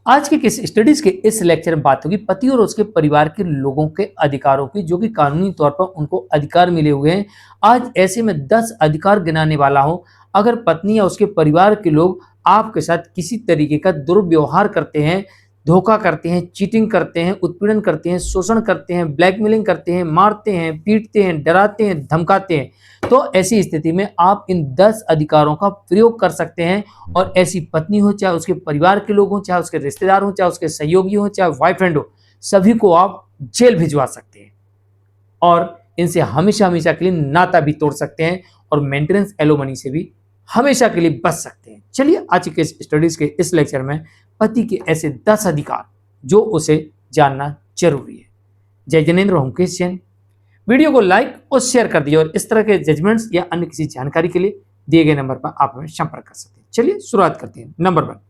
आज के किस स्टडीज के इस लेक्चर में बात होगी पति और उसके परिवार के लोगों के अधिकारों की, जो कि कानूनी तौर पर उनको अधिकार मिले हुए हैं। आज ऐसे में 10 अधिकार गिनाने वाला हूं। अगर पत्नी या उसके परिवार के लोग आपके साथ किसी तरीके का दुर्व्यवहार करते हैं, धोखा करते हैं, चीटिंग करते हैं, उत्पीड़न करते हैं, शोषण करते हैं, ब्लैकमेलिंग करते हैं, मारते हैं, पीटते हैं, डराते हैं, धमकाते हैं, तो ऐसी स्थिति में आप इन 10 अधिकारों का प्रयोग कर सकते हैं और ऐसी पत्नी हो, चाहे उसके परिवार के लोग हों, चाहे उसके रिश्तेदार हों, चाहे उसके सहयोगी हों, चाहे बॉयफ्रेंड हो, सभी को आप जेल भिजवा सकते हैं और इनसे हमेशा हमेशा के लिए नाता भी तोड़ सकते हैं और मेंटेनेंस एलोमनी से भी हमेशा के लिए बच सकते हैं। चलिए आज के स्टडीज के इस लेक्चर में पति के ऐसे 10 अधिकार जो उसे जानना जरूरी है। जय जनेन्द्र, हूं क्रिश्चियन। वीडियो को लाइक और शेयर कर दिए और इस तरह के जजमेंट्स या अन्य किसी जानकारी के लिए दिए गए नंबर पर आप हमें संपर्क कर सकते हैं। चलिए शुरुआत करते हैं। नंबर 1,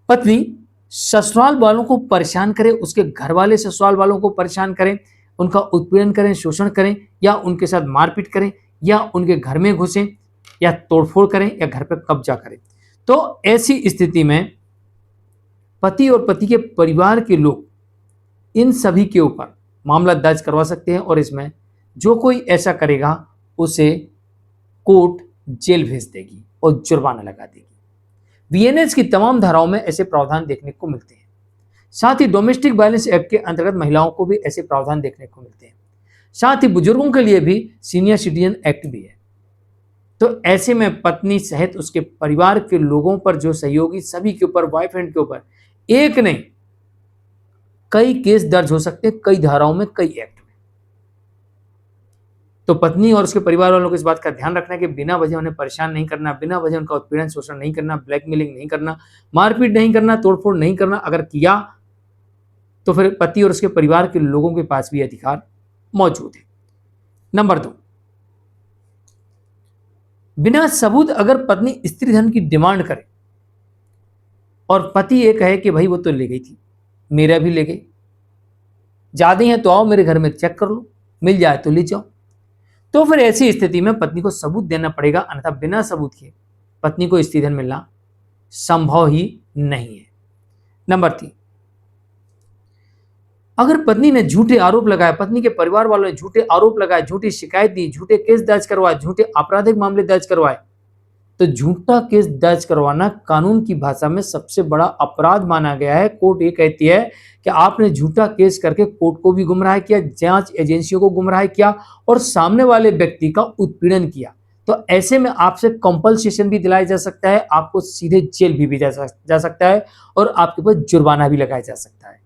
पत्नी ससुराल वालों को परेशान करे, उसके घर वाले ससुराल वालों को परेशान करें, उनका उत्पीड़न करें, शोषण करें या उनके साथ मारपीट करें या उनके घर में घुसें या तोड़फोड़ करें या घर पर कब्जा करें, तो ऐसी स्थिति में पति और पति के परिवार के लोग इन सभी के ऊपर मामला दर्ज करवा सकते हैं और इसमें जो कोई ऐसा करेगा उसे कोर्ट जेल भेज देगी और जुर्माना लगा देगी। बीएनएस की तमाम धाराओं में ऐसे प्रावधान देखने को मिलते हैं। साथ ही डोमेस्टिक वायलेंस एक्ट के अंतर्गत महिलाओं को भी ऐसे प्रावधान देखने को मिलते हैं। साथ ही बुजुर्गों के लिए भी सीनियर सिटीजन एक्ट भी है। तो ऐसे में पत्नी सहित उसके परिवार के लोगों पर, जो सहयोगी, सभी के ऊपर, बॉयफ्रेंड के ऊपर एक नहीं कई केस दर्ज हो सकते हैं, कई धाराओं में, कई एक्ट में। तो पत्नी और उसके परिवार वालों को इस बात का ध्यान रखना है कि बिना वजह उन्हें परेशान नहीं करना, बिना वजह उनका उत्पीड़न शोषण नहीं करना, ब्लैकमेलिंग नहीं करना, मारपीट नहीं करना, तोड़फोड़ नहीं करना। अगर किया तो फिर पति और उसके परिवार के लोगों के पास भी अधिकार मौजूद है। नंबर 2, बिना सबूत अगर पत्नी स्त्री धन की डिमांड करे और पति ये कहे कि भाई वो तो ले गई थी, मेरा भी ले गई, ज्यादा है तो आओ मेरे घर में चेक कर लो, मिल जाए तो ले जाओ, तो फिर ऐसी स्थिति में पत्नी को सबूत देना पड़ेगा, अन्यथा बिना सबूत के पत्नी को स्त्री धन मिलना संभव ही नहीं है। नंबर 3, अगर पत्नी ने झूठे आरोप लगाए, पत्नी के परिवार वालों ने झूठे आरोप लगाए, झूठी शिकायत दी, झूठे केस दर्ज करवाए, झूठे आपराधिक मामले दर्ज करवाए, तो झूठा केस दर्ज करवाना कानून की भाषा में सबसे बड़ा अपराध माना गया है। कोर्ट ये कहती है कि आपने झूठा केस करके कोर्ट को भी गुमराह किया, जांच एजेंसियों को गुमराह किया और सामने वाले व्यक्ति का उत्पीड़न किया, तो ऐसे में आपसे कंपल्सेशन भी दिलाया जा सकता है, आपको सीधे जेल भी भेजा जा सकता है और आपके ऊपर जुर्माना भी लगाया जा सकता है।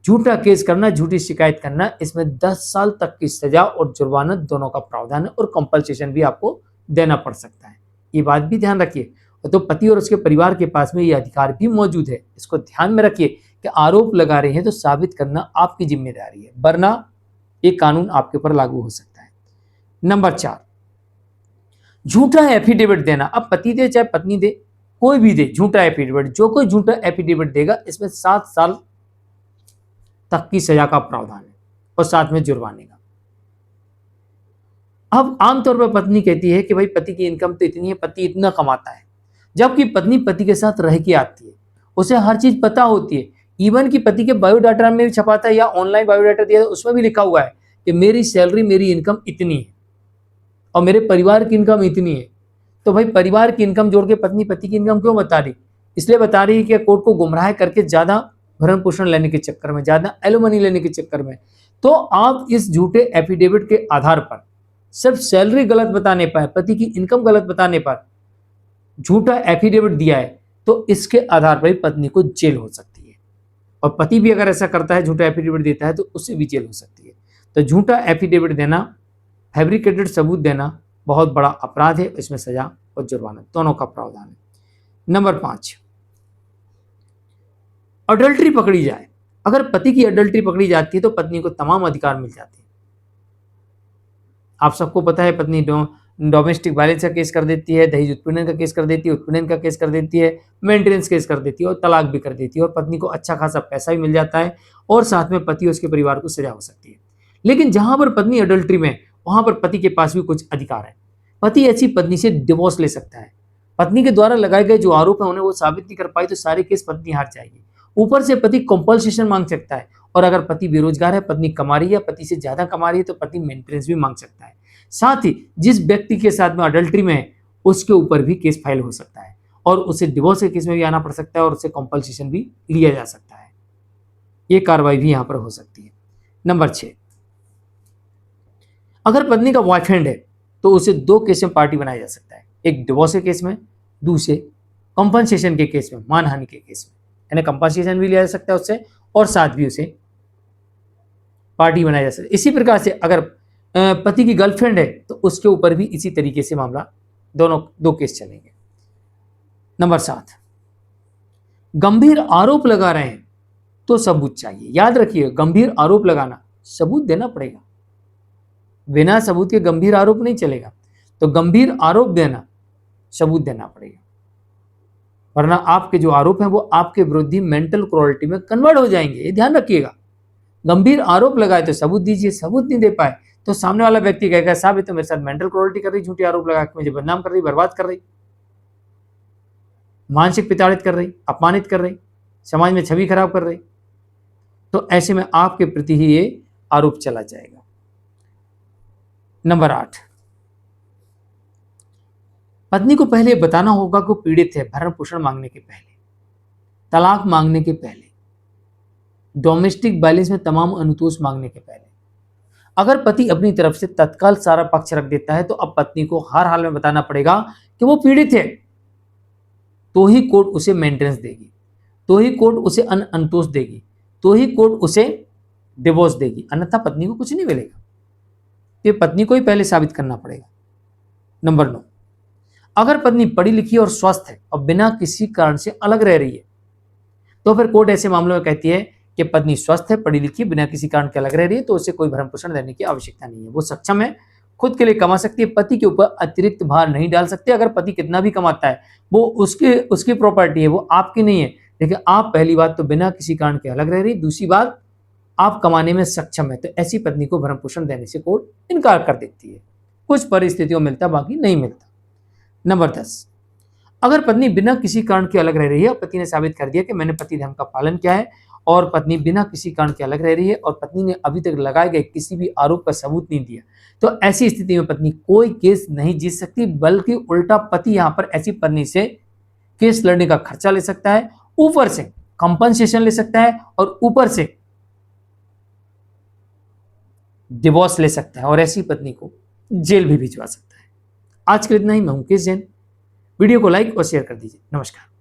झूठा केस करना, झूठी शिकायत करना, इसमें 10 साल तक की सजा और जुर्माना दोनों का प्रावधान है और कंपल्सेशन भी आपको देना पड़ सकता है। ये बात भी ध्यान रखिए। तो पति और उसके परिवार के पास में ये अधिकार भी मौजूद है। इसको ध्यान में रखिए कि आरोप लगा रहे हैं तो साबित करना आपकी जिम्मेदारी है, वरना ये कानून आपके ऊपर लागू हो सकता है। नंबर 4, झूठा एफिडेविट देना। अब पति दे चाहे पत्नी दे, कोई भी दे झूठा एफिडेविट, जो कोई झूठा एफिडेविट देगा इसमें 7 साल तक की सजा का प्रावधान है और साथ में जुर्माने का। अब आमतौर पर पत्नी कहती है कि भाई पति की इनकम तो इतनी है, पति इतना कमाता है, जबकि पत्नी पति के साथ रह के आती है, उसे हर चीज पता होती है। इवन कि पति के बायोडाटा में भी छपाता है या ऑनलाइन बायोडाटा दिया है, उसमें भी लिखा हुआ है कि मेरी सैलरी, मेरी इनकम इतनी है और मेरे परिवार की इनकम इतनी है। तो भाई परिवार की इनकम जोड़ के पत्नी पति की इनकम क्यों बता रही? इसलिए बता रही है कि कोर्ट को गुमराह करके ज्यादा भरण पोषण लेने के चक्कर में, ज्यादा एलोमनी लेने के चक्कर में। तो आप इस झूठे एफिडेविट के आधार पर, सिर्फ सैलरी गलत बताने पर, पति की इनकम गलत बताने पर झूठा एफिडेविट दिया है, तो इसके आधार पर पत्नी को जेल हो सकती है। और पति भी अगर ऐसा करता है, झूठा एफिडेविट देता है, तो उससे भी जेल हो सकती है। तो झूठा एफिडेविट देना, फैब्रिकेटेड सबूत देना बहुत बड़ा अपराध है, इसमें सजा और जुर्माना दोनों का प्रावधान है। नंबर 5, अडल्ट्री पकड़ी जाए। अगर पति की अडल्ट्री पकड़ी जाती है तो पत्नी को तमाम अधिकार मिल जाते हैं। आप सबको पता है पत्नी डोमेस्टिक वायलेंस का केस कर देती है, दहेज उत्पीड़न का केस कर देती है, उत्पीड़न का केस कर देती है, मेंटेनेंस केस कर देती है और तलाक भी कर देती है और पत्नी को अच्छा खासा पैसा भी मिल जाता है और साथ में पति और उसके परिवार को सजा हो सकती है। लेकिन जहां पर पत्नी अडल्ट्री में, वहां पर पति के पास भी कुछ अधिकार है। पति ऐसी पत्नी से डिवोर्स ले सकता है, पत्नी के द्वारा लगाए गए जो आरोप है उन्हें वो साबित नहीं कर पाई तो सारे केस पत्नी हार जाएगी। ऊपर से पति कॉम्पनसेशन मांग सकता है, और अगर पति बेरोजगार है, पत्नी कमा रही है, पति से ज्यादा कमा रही है, तो पति मेंटेनेंस भी मांग सकता है। साथ ही जिस व्यक्ति के साथ में अडल्ट्री में है उसके ऊपर भी केस फाइल हो सकता है, और उसे डिवोर्स के केस में भी आना पड़ सकता है, और उसे कॉम्पनसेशन भी लिया जा सकता है। ये कार्रवाई भी यहां पर हो सकती है। नंबर 6, अगर पत्नी का बॉयफ्रेंड है तो उसे 2 केस में पार्टी बनाया जा सकता है, एक डिवोर्स के केस में, दूसरे कॉम्पनसेशन के केस में, मानहानि के केस में। यानी कंपनसेशन भी लिया जा सकता है उससे, और साथ भी उसे पार्टी बनाया जा सकता है। इसी प्रकार से अगर पति की गर्लफ्रेंड है तो उसके ऊपर भी इसी तरीके से मामला दोनों 2 केस चलेंगे। नंबर 7, गंभीर आरोप लगा रहे हैं तो सबूत चाहिए। याद रखिए, गंभीर आरोप लगाना, सबूत देना पड़ेगा। बिना सबूत के गंभीर आरोप नहीं चलेगा, तो गंभीर आरोप देना, सबूत देना पड़ेगा, वरना आपके जो आरोप हैं वो आपके विरोधी मेंटल क्रूरल्टी में कन्वर्ट हो जाएंगे। ये ध्यान रखिएगा। गंभीर आरोप लगाए तो सबूत दीजिए, सबूत नहीं दे पाए तो सामने वाला व्यक्ति कहेगा साहब ये तो मेरे साथ मेंटल क्रूरल्टी कर रही, झूठे आरोप लगा के मुझे बदनाम कर रही, बर्बाद कर रही, मानसिक प्रताड़ित कर रही, अपमानित कर रही, समाज में छवि खराब कर रही। तो ऐसे में आपके प्रति ही ये आरोप चला जाएगा। नंबर 8, पत्नी को पहले बताना होगा कि वो पीड़ित है, भरण पोषण मांगने के पहले, तलाक मांगने के पहले, डोमेस्टिक वायलेंस में तमाम अनुतोष मांगने के पहले। अगर पति अपनी तरफ से तत्काल सारा पक्ष रख देता है तो अब पत्नी को हर हाल में बताना पड़ेगा कि वो पीड़ित है, तो ही कोर्ट उसे मेंटेनेंस देगी, तो ही कोर्ट उसे अनुतोष देगी, तो ही कोर्ट उसे डिवोर्स देगी, अन्यथा पत्नी को कुछ नहीं मिलेगा। ये पत्नी को ही पहले साबित करना पड़ेगा। नंबर 9, अगर पत्नी पढ़ी लिखी और स्वस्थ है और बिना किसी कारण से अलग रह रही है तो फिर कोर्ट ऐसे मामलों में कहती है कि पत्नी स्वस्थ है, पढ़ी लिखी, बिना किसी कारण के अलग रह रही है तो उसे कोई भरण पोषण देने की आवश्यकता नहीं है। वो सक्षम है, खुद के लिए कमा सकती है, पति के ऊपर अतिरिक्त भार नहीं डाल सकती। अगर पति कितना भी कमाता है वो उसकी प्रॉपर्टी है, वो आपकी नहीं है। लेकिन आप पहली बात तो बिना किसी कारण के अलग रह रही, दूसरी बात आप कमाने में सक्षम है, तो ऐसी पत्नी को भरण पोषण देने से कोर्ट इनकार कर देती है। कुछ परिस्थितियों में मिलता, बाकी नहीं मिलता। नंबर 10, अगर पत्नी बिना किसी कारण के अलग रह रही है और पति ने साबित कर दिया कि मैंने पति धर्म का पालन किया है, और पत्नी बिना किसी कारण के अलग रह रही है और पत्नी ने अभी तक लगाए गए किसी भी आरोप का सबूत नहीं दिया, तो ऐसी स्थिति में पत्नी कोई केस नहीं जीत सकती, बल्कि उल्टा पति यहां पर ऐसी पत्नी से केस लड़ने का खर्चा ले सकता है, ऊपर से कंपनसेशन ले सकता है, और ऊपर से डिवोर्स ले सकता है, और ऐसी पत्नी को जेल भी भिजवा सकता है। आज के लिए इतना ही। मैं मुकेश जैन। वीडियो को लाइक और शेयर कर दीजिए। नमस्कार।